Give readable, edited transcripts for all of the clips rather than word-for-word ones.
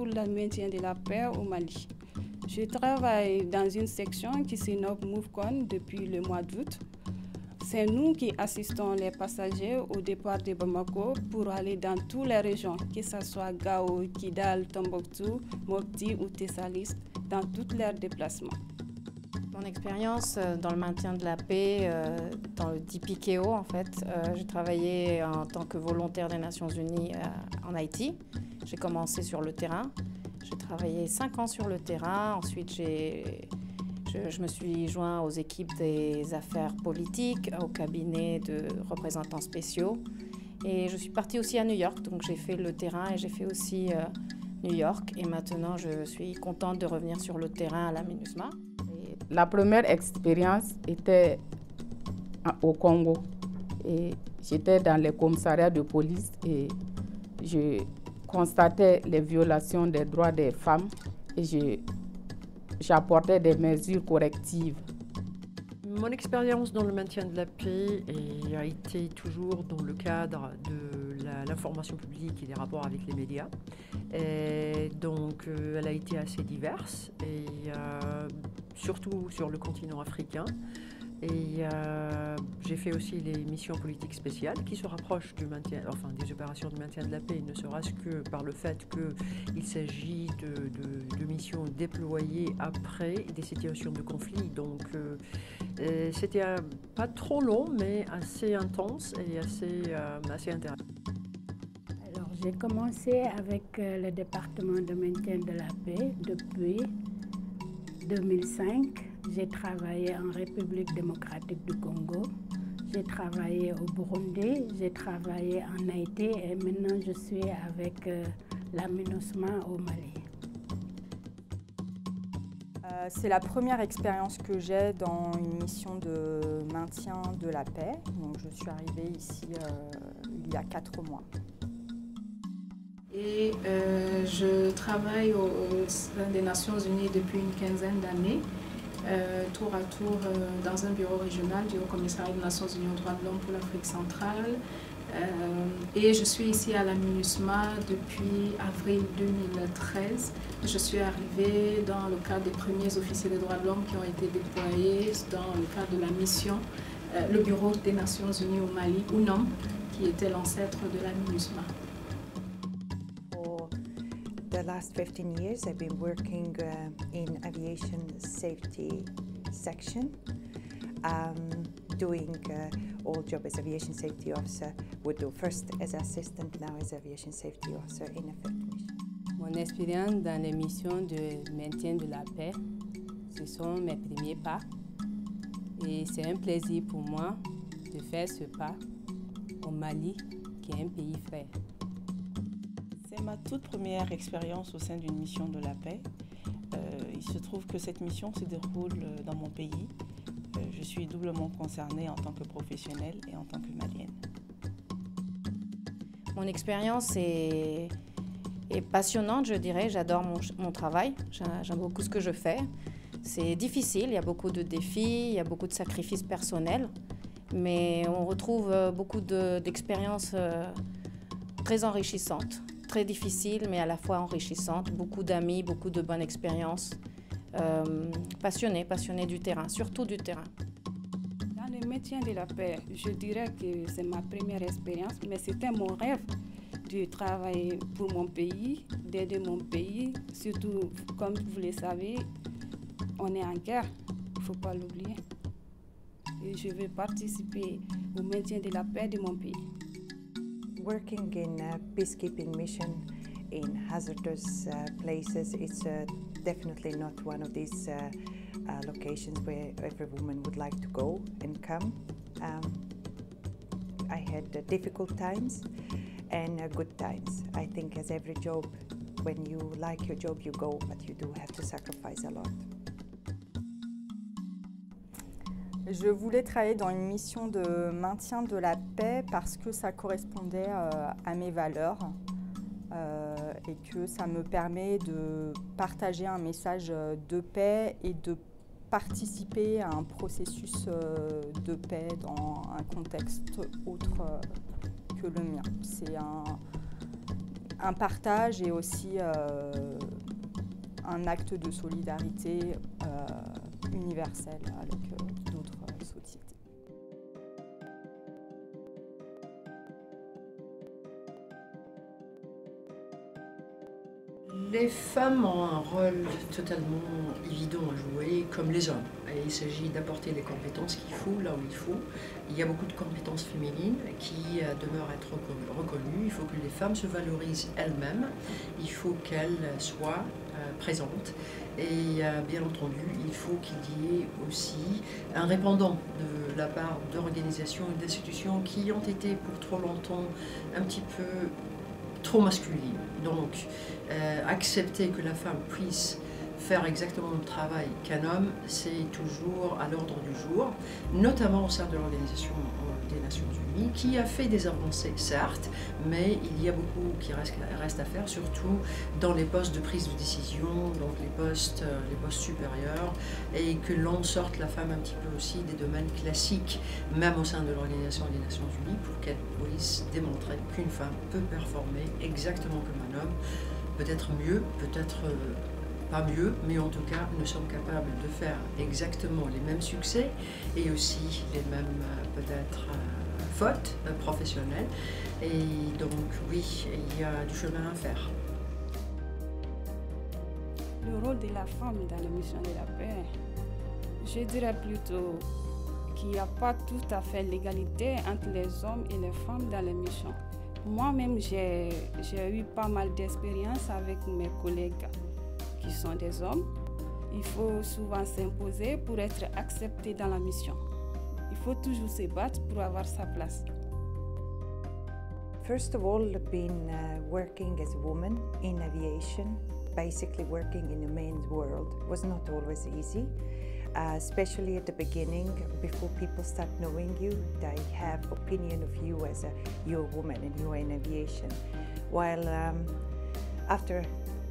pour le maintien de la paix au Mali. Je travaille dans une section qui se nomme MoveCon depuis le mois d'août. C'est nous qui assistons les passagers au départ de Bamako pour aller dans toutes les régions, que ce soit Gao, Kidal, Tombouctou, Mopti ou Tessalis, dans tous leurs déplacements. Mon expérience dans le maintien de la paix, dans le DPKO en fait, j'ai travaillé en tant que volontaire des Nations Unies en Haïti. J'ai commencé sur le terrain, j'ai travaillé 5 ans sur le terrain, ensuite je me suis joint aux équipes des affaires politiques, au cabinet de représentants spéciaux et je suis partie aussi à New York, donc j'ai fait le terrain et j'ai fait aussi New York et maintenant je suis contente de revenir sur le terrain à la MINUSMA. La première expérience était au Congo et j'étais dans les commissariats de police et je constatais les violations des droits des femmes et j'apportais des mesures correctives. Mon expérience dans le maintien de la paix a été toujours dans le cadre de l'information publique et des rapports avec les médias. Et donc elle a été assez diverse, et surtout sur le continent africain. Et j'ai fait aussi les missions politiques spéciales qui se rapprochent du maintien, enfin des opérations de maintien de la paix, ne serait-ce que par le fait qu'il s'agit de missions déployées après des situations de conflit. Donc c'était pas trop long, mais assez intense et assez intéressant. Alors j'ai commencé avec le département de maintien de la paix depuis 2005. J'ai travaillé en République démocratique du Congo, j'ai travaillé au Burundi, j'ai travaillé en Haïti et maintenant je suis avec la MINUSMA au Mali. C'est la première expérience que j'ai dans une mission de maintien de la paix. Donc, je suis arrivée ici il y a 4 mois. Et je travaille au sein des Nations Unies depuis une quinzaine d'années. Tour à tour dans un bureau régional du Haut-Commissariat des Nations Unies aux droits de l'homme pour l'Afrique centrale. Et je suis ici à la MINUSMA depuis avril 2013. Je suis arrivée dans le cadre des premiers officiers des droits de l'homme qui ont été déployés dans le cadre de la mission, le Bureau des Nations Unies au Mali, UNOM, qui était l'ancêtre de la MINUSMA. The last 15 years I've been working in aviation safety section, doing all job as aviation safety officer, would do first as assistant, now as aviation safety officer in a field mission. Mon expérience dans les missions de maintien de la paix, ce sont mes premiers pas et c'est un plaisir pour moi de faire ce pas au Mali, qui est un pays frère. C'est ma toute première expérience au sein d'une mission de la paix. Il se trouve que cette mission se déroule dans mon pays. Je suis doublement concernée en tant que professionnelle et en tant que malienne. Mon expérience est passionnante, je dirais. J'adore mon travail, j'aime beaucoup ce que je fais. C'est difficile, il y a beaucoup de défis, il y a beaucoup de sacrifices personnels, mais on retrouve beaucoup d'expériences très enrichissantes. Très difficile, mais à la fois enrichissante. Beaucoup d'amis, beaucoup de bonnes expériences. Passionnée du terrain, surtout du terrain. Dans le maintien de la paix, je dirais que c'est ma première expérience, mais c'était mon rêve de travailler pour mon pays, d'aider mon pays. Surtout, comme vous le savez, on est en guerre, il ne faut pas l'oublier. Et je vais participer au maintien de la paix de mon pays. Working in a peacekeeping mission in hazardous places, it's definitely not one of these locations where every woman would like to go and come. I had difficult times and good times. I think as every job, when you like your job, you go, but you do have to sacrifice a lot. Je voulais travailler dans une mission de maintien de la paix parce que ça correspondait à mes valeurs et que ça me permet de partager un message de paix et de participer à un processus de paix dans un contexte autre que le mien. C'est un partage et aussi un acte de solidarité universel avec d'autres sociétés. Les femmes ont un rôle totalement évident à jouer, comme les hommes. Et il s'agit d'apporter les compétences qu'il faut là où il faut. Il y a beaucoup de compétences féminines qui demeurent être reconnues. Il faut que les femmes se valorisent elles-mêmes. Il faut qu'elles soient présentes. Et bien entendu, il faut qu'il y ait aussi un répondant de la part d'organisations et d'institutions qui ont été pour trop longtemps un petit peu trop masculine. Donc, accepter que la femme puisse faire exactement le travail qu'un homme, c'est toujours à l'ordre du jour, notamment au sein de l'Organisation des Nations Unies, qui a fait des avancées, certes, mais il y a beaucoup qui reste à faire, surtout dans les postes de prise de décision, donc les postes supérieurs, et que l'on sorte la femme un petit peu aussi des domaines classiques, même au sein de l'Organisation des Nations Unies, pour qu'elle puisse démontrer qu'une femme peut performer exactement comme un homme, peut-être mieux, peut-être pas mieux, mais en tout cas, nous sommes capables de faire exactement les mêmes succès et aussi les mêmes, peut-être, fautes professionnelles. Et donc, oui, il y a du chemin à faire. Le rôle de la femme dans la mission de la paix, je dirais plutôt qu'il n'y a pas tout à fait l'égalité entre les hommes et les femmes dans les missions. Moi-même, j'ai eu pas mal d'expérience avec mes collègues qui sont des hommes. Il faut souvent s'imposer pour être accepté dans la mission. Il faut toujours se battre pour avoir sa place. First of all, being working as a woman in aviation, basically working in a man's world, was not always easy. Especially at the beginning, before people start knowing you, they have opinion of you as you're a woman and you are in aviation. While after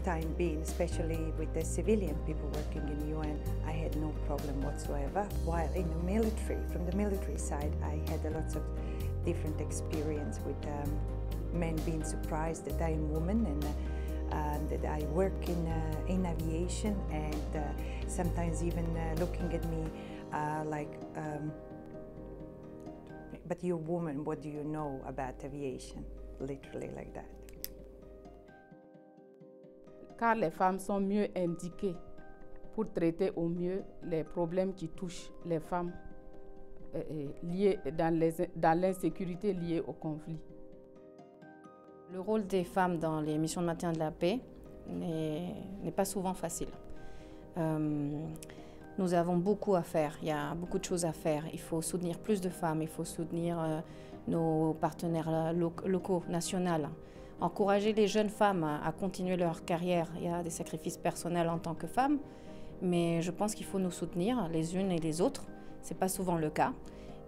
time being, especially with the civilian people working in UN, I had no problem whatsoever. While in the military, from the military side, I had a lot of different experience with men being surprised that I am a woman and that I work in aviation, and sometimes even looking at me like, but you're a woman, what do you know about aviation? Literally like that. Car les femmes sont mieux indiquées pour traiter au mieux les problèmes qui touchent les femmes liés dans l'insécurité liée au conflit. Le rôle des femmes dans les missions de maintien de la paix n'est pas souvent facile. Nous avons beaucoup à faire, il y a beaucoup de choses à faire. Il faut soutenir plus de femmes, il faut soutenir nos partenaires locaux, nationaux. Encourager les jeunes femmes à continuer leur carrière. Il y a des sacrifices personnels en tant que femmes, mais je pense qu'il faut nous soutenir les unes et les autres. Ce n'est pas souvent le cas,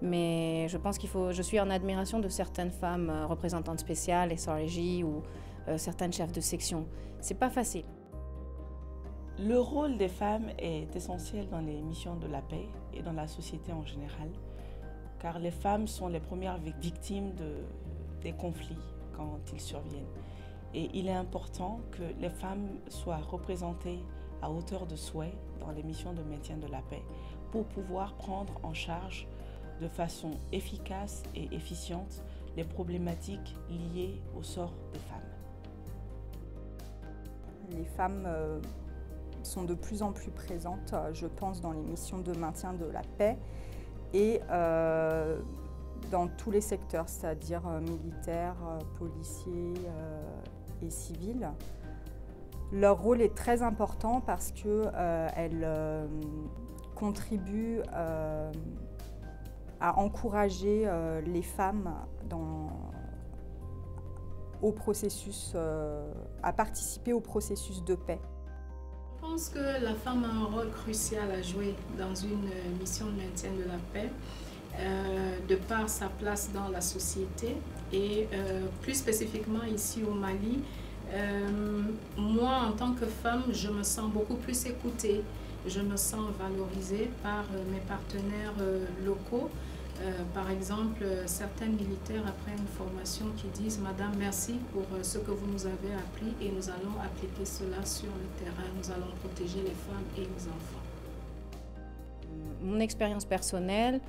mais je pense je suis en admiration de certaines femmes représentantes spéciales, SRJ ou certaines chefs de section. Ce n'est pas facile. Le rôle des femmes est essentiel dans les missions de la paix et dans la société en général, car les femmes sont les premières victimes des conflits quand ils surviennent. Et il est important que les femmes soient représentées à hauteur de souhait dans les missions de maintien de la paix pour pouvoir prendre en charge de façon efficace et efficiente les problématiques liées au sort des femmes. Les femmes sont de plus en plus présentes, je pense, dans les missions de maintien de la paix et dans tous les secteurs, c'est-à-dire militaires, policiers et civils. Leur rôle est très important parce qu'elles contribuent à encourager les femmes à participer au processus de paix. Je pense que la femme a un rôle crucial à jouer dans une mission de maintien de la paix. De par sa place dans la société et plus spécifiquement ici au Mali, moi en tant que femme, je me sens beaucoup plus écoutée, je me sens valorisée par mes partenaires locaux Par exemple, certains militaires après une formation qui disent « Madame, merci pour ce que vous nous avez appris et nous allons appliquer cela sur le terrain. Nous allons protéger les femmes et les enfants. » Mon expérience personnelle,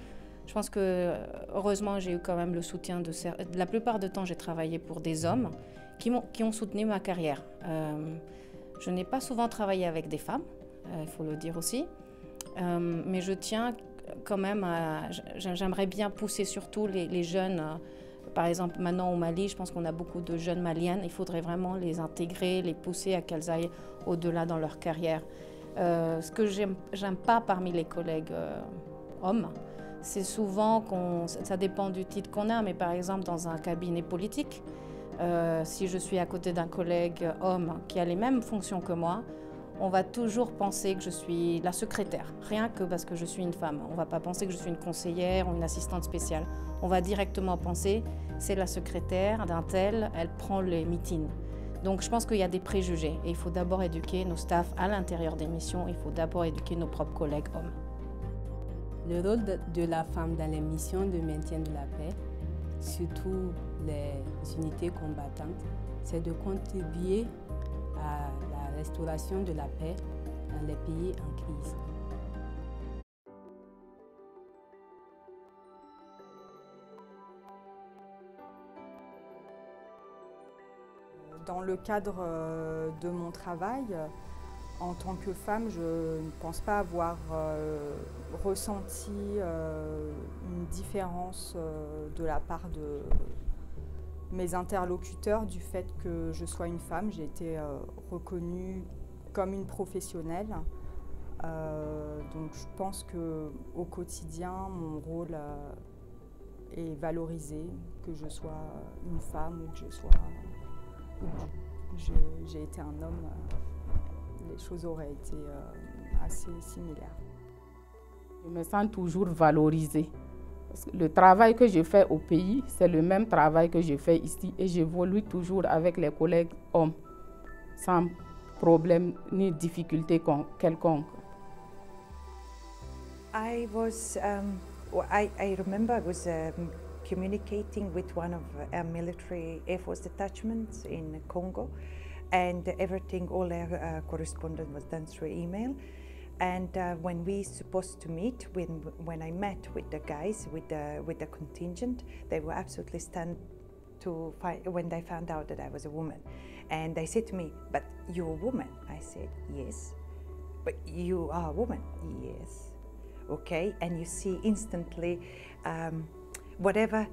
je pense que heureusement j'ai eu quand même le soutien de la plupart du temps j'ai travaillé pour des hommes qui ont soutenu ma carrière. Je n'ai pas souvent travaillé avec des femmes, il faut le dire aussi, mais je tiens quand même j'aimerais bien pousser surtout les jeunes. Par exemple, maintenant au Mali, je pense qu'on a beaucoup de jeunes maliennes. Il faudrait vraiment les intégrer, les pousser à qu'elles aillent au-delà dans leur carrière. Ce que j'aime pas parmi les collègues hommes, c'est souvent ça dépend du titre qu'on a, mais par exemple dans un cabinet politique, si je suis à côté d'un collègue homme qui a les mêmes fonctions que moi, on va toujours penser que je suis la secrétaire, rien que parce que je suis une femme. On ne va pas penser que je suis une conseillère ou une assistante spéciale. On va directement penser, c'est la secrétaire d'un tel, elle prend les meetings. Donc je pense qu'il y a des préjugés et il faut d'abord éduquer nos staffs à l'intérieur des missions, il faut d'abord éduquer nos propres collègues hommes. Le rôle de la femme dans les missions de maintien de la paix, surtout les unités combattantes, c'est de contribuer à la restauration de la paix dans les pays en crise. Dans le cadre de mon travail, en tant que femme, je ne pense pas avoir ressenti une différence de la part de mes interlocuteurs du fait que je sois une femme. J'ai été reconnue comme une professionnelle. Donc je pense qu'au quotidien, mon rôle est valorisé, que je sois une femme ou que j'ai été un homme. Les choses auraient été assez similaires. Je me sens toujours valorisée. Parce que le travail que je fais au pays, c'est le même travail que je fais ici et j'évolue toujours avec les collègues hommes, sans problème ni difficulté quelconque. I remember I was communicating with one of our military Air Force detachments in Congo, and everything, all our correspondence was done through email. And when we supposed to meet, when I met with the guys, with the contingent, they were absolutely stunned when they found out that I was a woman. And they said to me, "But you're a woman." I said, "Yes." "But you are a woman." "Yes." Okay, and you see instantly, whatever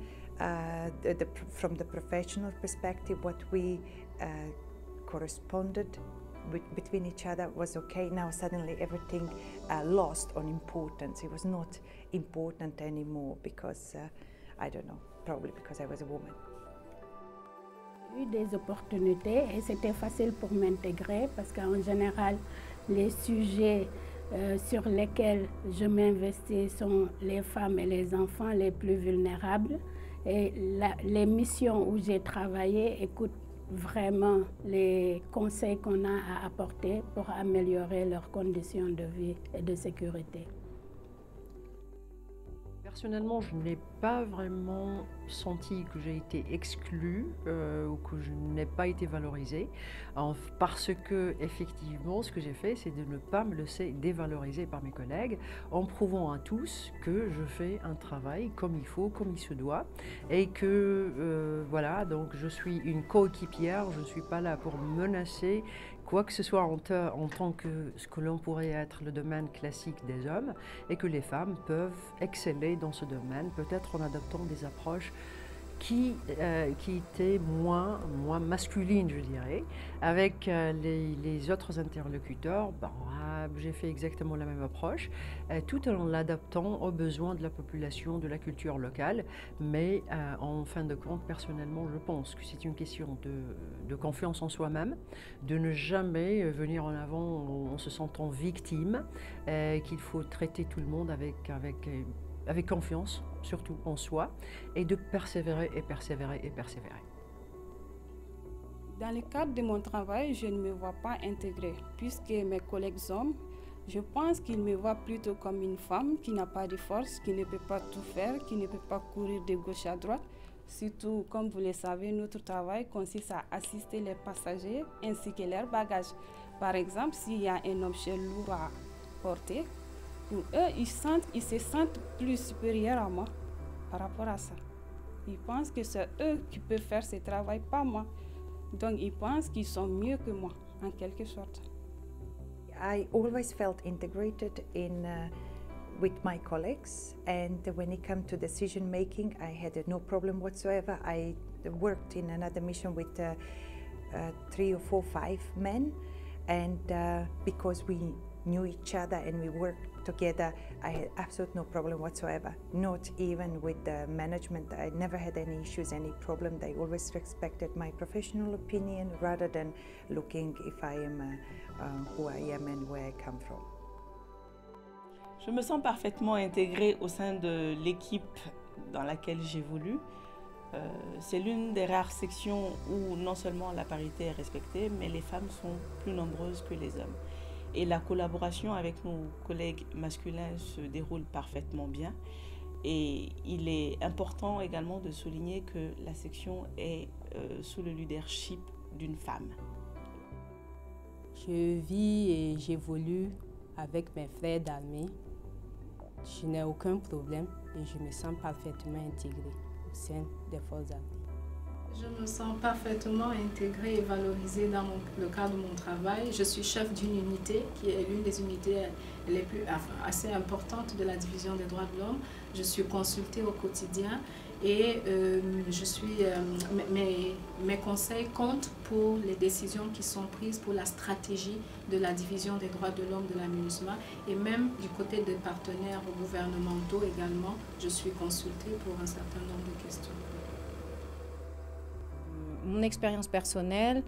from the professional perspective, what we corresponded between each other was okay. Now suddenly everything lost on importance. It was not important anymore because, I don't know, probably because I was a woman. J'ai eu des opportunités et c'était facile pour m'intégrer parce qu'en général, les sujets sur lesquels je m'investis sont les femmes et les enfants les plus vulnérables. Et les missions où j'ai travaillé écoutent vraiment les conseils qu'on a à apporter pour améliorer leurs conditions de vie et de sécurité. Personnellement, je n'ai pas vraiment senti que j'ai été exclue ou que je n'ai pas été valorisée, parce que effectivement, ce que j'ai fait, c'est de ne pas me laisser dévaloriser par mes collègues, en prouvant à tous que je fais un travail comme il faut, comme il se doit, et que voilà, donc je suis une coéquipière, je ne suis pas là pour menacer quoi que ce soit en tant que ce que l'on pourrait être le domaine classique des hommes, et que les femmes peuvent exceller dans ce domaine, peut-être en adoptant des approches qui étaient moins masculines, je dirais. Avec les autres interlocuteurs, j'ai fait exactement la même approche, tout en l'adaptant aux besoins de la population, de la culture locale. Mais en fin de compte, personnellement, je pense que c'est une question de confiance en soi-même, de ne jamais venir en avant en se sentant victime, qu'il faut traiter tout le monde avec confiance, surtout en soi, et de persévérer et persévérer et persévérer. Dans le cadre de mon travail, je ne me vois pas intégrée, puisque mes collègues hommes Je pense qu'il me voit plutôt comme une femme qui n'a pas de force, qui ne peut pas tout faire, qui ne peut pas courir de gauche à droite. Surtout, comme vous le savez, notre travail consiste à assister les passagers ainsi que leurs bagages. Par exemple, s'il y a un objet lourd à porter, pour eux, ils se sentent plus supérieurs à moi par rapport à ça. Ils pensent que c'est eux qui peuvent faire ce travail, pas moi. Donc, ils pensent qu'ils sont mieux que moi, en quelque sorte. I always felt integrated with my colleagues, and when it came to decision making, I had no problem whatsoever. I worked in another mission with 3 or 4, 5 men, and because we knew each other and we worked together, I had absolutely no problem whatsoever. Not even with the management. I never had any issues, any problem. They always respected my professional opinion rather than looking if I am who I am and where I come from. Je me sens parfaitement intégrée au sein de l'équipe dans laquelle j'évolue. C'est l'une des rares sections où non seulement la parité est respectée, mais les femmes sont plus nombreuses que les hommes. Et la collaboration avec nos collègues masculins se déroule parfaitement bien. Et il est important également de souligner que la section est sous le leadership d'une femme. Je vis et j'évolue avec mes frères d'armée. Je n'ai aucun problème et je me sens parfaitement intégrée au sein des forces armées. Je me sens parfaitement intégrée et valorisée dans le cadre de mon travail. Je suis chef d'une unité qui est l'une des unités assez importantes de la division des droits de l'homme. Je suis consultée au quotidien et mes conseils comptent pour les décisions qui sont prises pour la stratégie de la division des droits de l'homme de la MINUSMA, et même du côté des partenaires gouvernementaux également, je suis consultée pour un certain nombre de questions. Mon expérience personnelle,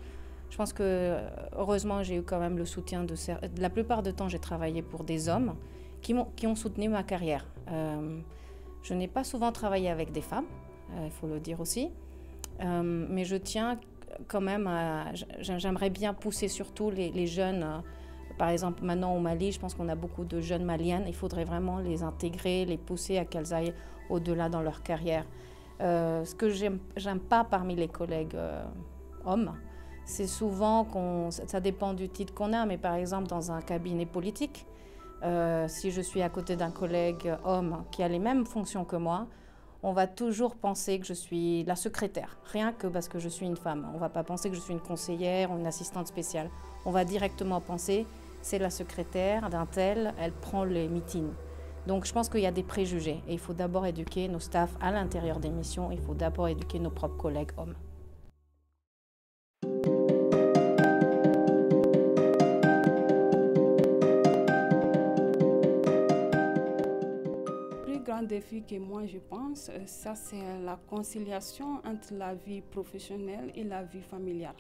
je pense que heureusement j'ai eu quand même le soutien de la plupart du temps j'ai travaillé pour des hommes qui ont soutenu ma carrière. Je n'ai pas souvent travaillé avec des femmes, il faut le dire aussi, mais je tiens quand même j'aimerais bien pousser surtout les jeunes. Par exemple, maintenant au Mali, je pense qu'on a beaucoup de jeunes maliennes. Il faudrait vraiment les intégrer, les pousser à qu'elles aillent au-delà dans leur carrière. Ce que j'aime pas parmi les collègues hommes, c'est souvent ça dépend du titre qu'on a, mais par exemple dans un cabinet politique, si je suis à côté d'un collègue homme qui a les mêmes fonctions que moi, on va toujours penser que je suis la secrétaire, rien que parce que je suis une femme. On ne va pas penser que je suis une conseillère ou une assistante spéciale. On va directement penser c'est la secrétaire d'un tel, elle prend les meetings. Donc je pense qu'il y a des préjugés et il faut d'abord éduquer nos staffs à l'intérieur des missions, il faut d'abord éduquer nos propres collègues hommes. Le plus grand défi que moi je pense, ça c'est la conciliation entre la vie professionnelle et la vie familiale.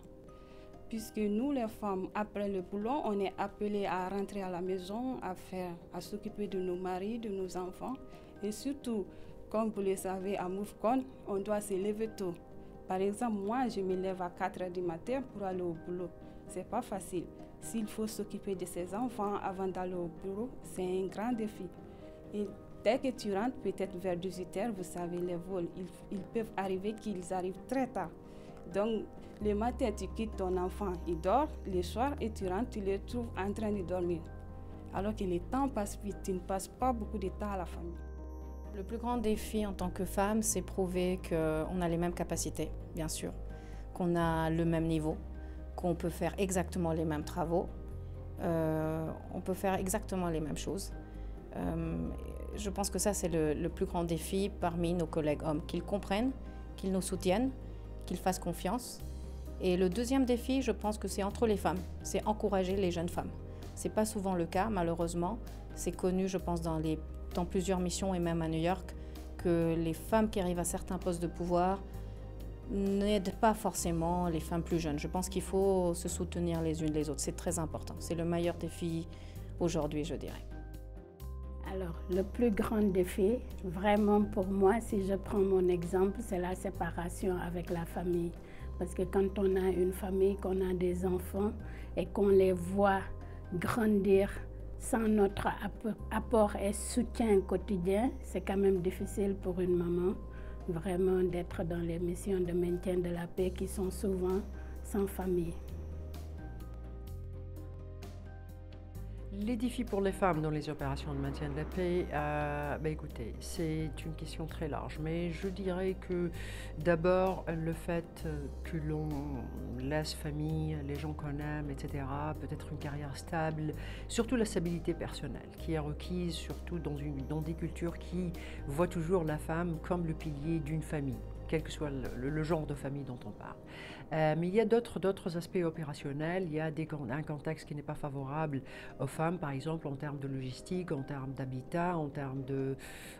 Puisque nous, les femmes, après le boulot, on est appelées à rentrer à la maison, à s'occuper de nos maris, de nos enfants. Et surtout, comme vous le savez, à Moufcon, on doit se lever tôt. Par exemple, moi, je me lève à 4 h du matin pour aller au boulot. C'est pas facile. S'il faut s'occuper de ses enfants avant d'aller au bureau, c'est un grand défi. Et dès que tu rentres, peut-être vers 18 h, vous savez, les vols, ils peuvent arriver qu'ils arrivent très tard. Donc, le matin, tu quittes ton enfant, il dort. Le soir, et tu rentres, tu le trouves en train de dormir. Alors que le temps passe vite, tu ne passes pas beaucoup de temps à la famille. Le plus grand défi en tant que femme, c'est prouver qu'on a les mêmes capacités, bien sûr, qu'on a le même niveau, qu'on peut faire exactement les mêmes travaux, on peut faire exactement les mêmes choses. Je pense que ça, c'est le plus grand défi parmi nos collègues hommes, qu'ils comprennent, qu'ils nous soutiennent, qu'ils fassent confiance. Et le deuxième défi, je pense que c'est entre les femmes, c'est encourager les jeunes femmes. Ce n'est pas souvent le cas, malheureusement. C'est connu, je pense, dans plusieurs missions et même à New York, que les femmes qui arrivent à certains postes de pouvoir n'aident pas forcément les femmes plus jeunes. Je pense qu'il faut se soutenir les unes les autres. C'est très important. C'est le meilleur défi aujourd'hui, je dirais. Alors, le plus grand défi, vraiment pour moi, si je prends mon exemple, c'est la séparation avec la famille. Parce que quand on a une famille, qu'on a des enfants et qu'on les voit grandir sans notre apport et soutien quotidien, c'est quand même difficile pour une maman vraiment d'être dans les missions de maintien de la paix qui sont souvent sans famille. Les défis pour les femmes dans les opérations de maintien de la paix, écoutez, c'est une question très large, mais je dirais que d'abord le fait que l'on laisse famille, les gens qu'on aime, etc., peut-être une carrière stable, surtout la stabilité personnelle qui est requise, surtout dans des cultures qui voient toujours la femme comme le pilier d'une famille, quel que soit le genre de famille dont on parle. Mais il y a d'autres aspects opérationnels. Il y a un contexte qui n'est pas favorable aux femmes, par exemple en termes de logistique, en termes d'habitat, en termes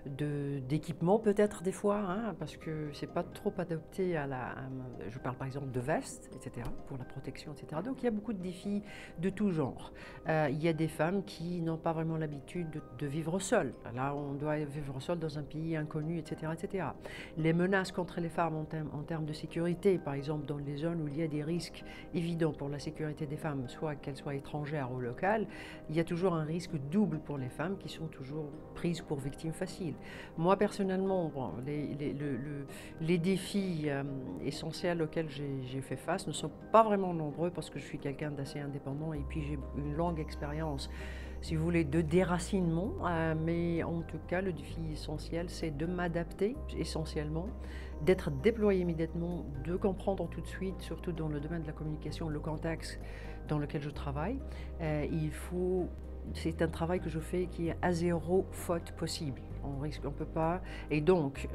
d'équipement peut-être des fois, hein, parce que c'est pas trop adapté je parle par exemple de vestes, etc., pour la protection, etc. Donc il y a beaucoup de défis de tout genre. Il y a des femmes qui n'ont pas vraiment l'habitude de vivre seules. Là, on doit vivre seul dans un pays inconnu, etc., etc. Les menaces contre les femmes en termes de sécurité, par exemple dans les zones où il y a des risques évidents pour la sécurité des femmes, soit qu'elles soient étrangères ou locales, il y a toujours un risque double pour les femmes qui sont toujours prises pour victimes faciles. Moi personnellement, les défis essentiels auxquels j'ai fait face ne sont pas vraiment nombreux parce que je suis quelqu'un d'assez indépendant et puis j'ai une longue expérience, si vous voulez, de déracinement, mais en tout cas, le défi essentiel, c'est de m'adapter essentiellement, d'être déployé immédiatement, de comprendre tout de suite, surtout dans le domaine de la communication, le contexte dans lequel je travaille. C'est un travail que je fais qui est à zéro faute possible. On peut pas, et donc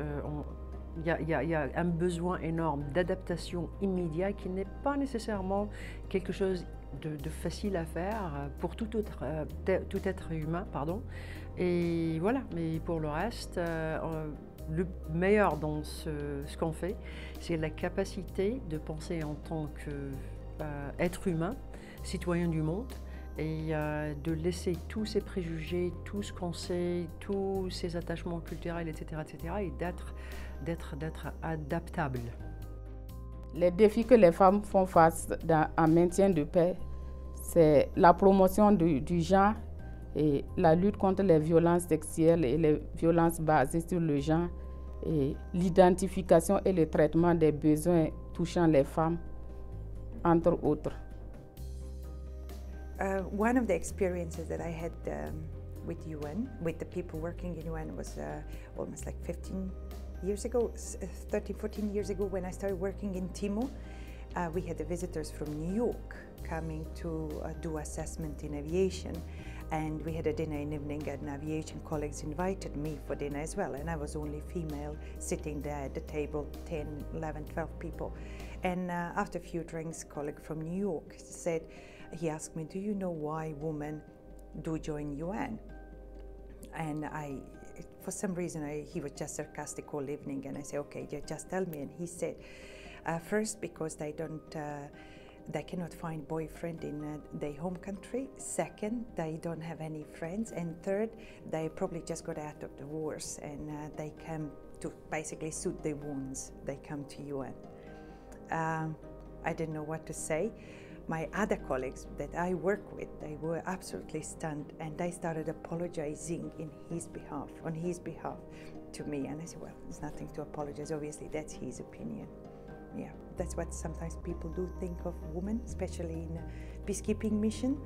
il y a un besoin énorme d'adaptation immédiate qui n'est pas nécessairement quelque chose de facile à faire pour tout être humain, pardon. Et voilà, mais pour le reste, le meilleur dans ce qu'on fait, c'est la capacité de penser en tant qu'être humain, citoyen du monde, et de laisser tous ces préjugés, tout ce qu'on sait, tous ces attachements culturels, etc., et d'être adaptable. Les défis que les femmes font face en maintien de paix, c'est la promotion du genre et la lutte contre les violences sexuelles et les violences basées sur le genre et l'identification et le traitement des besoins touchant les femmes, entre autres. One of the experiences that I had with UN, with the people working in UN, was almost like 15 years ago, 13, 14 years ago, when I started working in Timor. We had the visitors from New York coming to do assessment in aviation, and we had a dinner in the evening, and aviation colleagues invited me for dinner as well, and I was only female sitting there at the table, 10, 11, 12 people. And after a few drinks, a colleague from New York said, he asked me, do you know why women do join UN? And for some reason, he was just sarcastic all evening, and I said, okay, just tell me. And he said, first, because they cannot find boyfriend in their home country. Second, they don't have any friends. And third, they probably just got out of the wars, and they come to basically soothe their wounds. They come to UN. I didn't know what to say. My other colleagues that I work with, they were absolutely stunned, and they started apologizing on his behalf to me. And I said, well, there's nothing to apologize. Obviously, that's his opinion. Yeah, that's what sometimes people do think of women, especially in a peacekeeping mission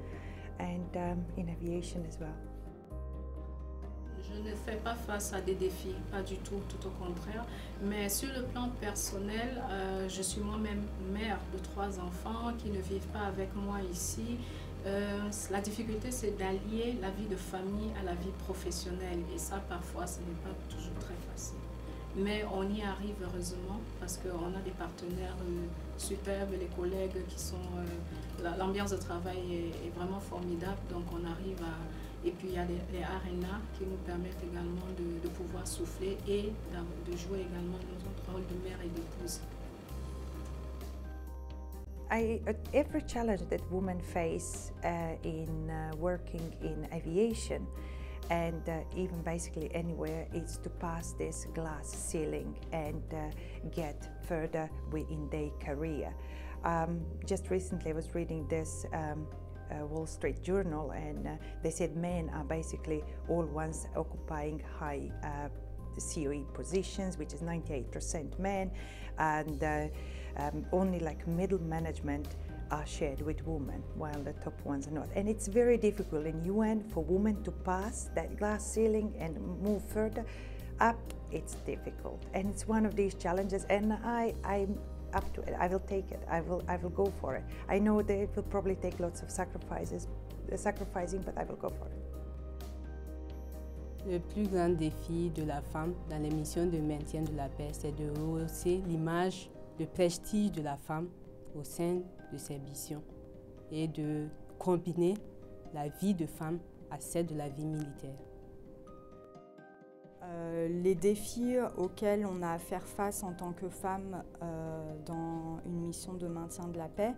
and in aviation as well. Je ne fais pas face à des défis, pas du tout, tout au contraire. Mais sur le plan personnel, je suis moi-même mère de 3 enfants qui ne vivent pas avec moi ici. La difficulté, c'est d'allier la vie de famille à la vie professionnelle. Et ça, parfois, ce n'est pas toujours très facile. Mais on y arrive heureusement parce qu'on a des partenaires superbes, les collègues qui sont... l'ambiance de travail est vraiment formidable, donc on arrive à... Et puis il y a les arénas qui nous permettent également de pouvoir souffler et de jouer également notre rôle de mère et d'épouse. Every challenge that women face in working in aviation and even basically anywhere is to pass this glass ceiling and get further in their career. Just recently I was reading this Wall Street Journal, and they said men are basically all ones occupying high COE positions, which is 98% men, and only like middle management are shared with women, while the top ones are not. And it's very difficult in UN for women to pass that glass ceiling and move further up. It's difficult, and it's one of these challenges, and I'm up to it. I will take it. I will go for it. I know that it will probably take lots of sacrificing, but I will go for it. Le plus grand défi de la femme dans les missions de maintien de la paix, c'est de rehausser l'image, le prestige de la femme au sein de ces missions et de combiner la vie de femme à celle de la vie militaire. Les défis auxquels on a à faire face en tant que femme dans une mission de maintien de la paix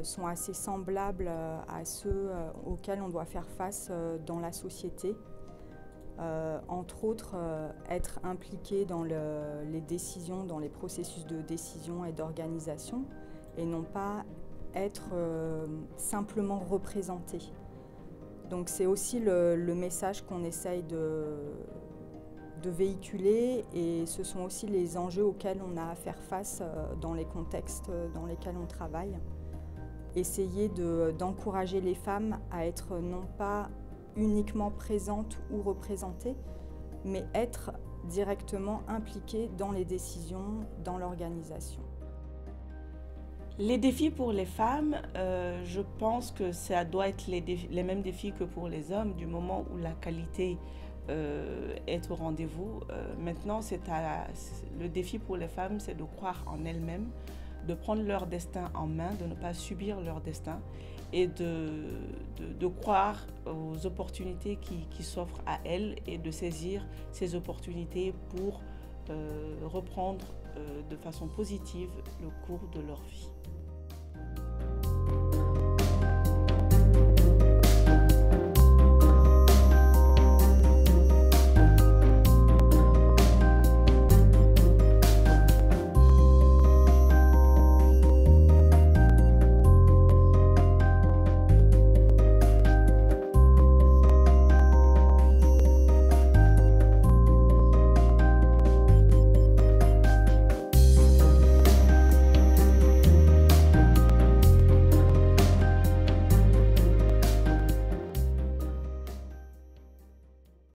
sont assez semblables à ceux auxquels on doit faire face dans la société. Entre autres, être impliqué dans les décisions, dans les processus de décision et d'organisation, et non pas être simplement représenté. Donc c'est aussi le message qu'on essaye de véhiculer, et ce sont aussi les enjeux auxquels on a à faire face dans les contextes dans lesquels on travaille. Essayer d'encourager les femmes à être non pas uniquement présentes ou représentées, mais être directement impliquées dans les décisions, dans l'organisation. Les défis pour les femmes, je pense que ça doit être les mêmes défis que pour les hommes, du moment où la qualité est au rendez-vous. Maintenant, le défi pour les femmes, c'est de croire en elles-mêmes, de prendre leur destin en main, de ne pas subir leur destin, et de croire aux opportunités qui s'offrent à elles, et de saisir ces opportunités pour reprendre de façon positive le cours de leur vie.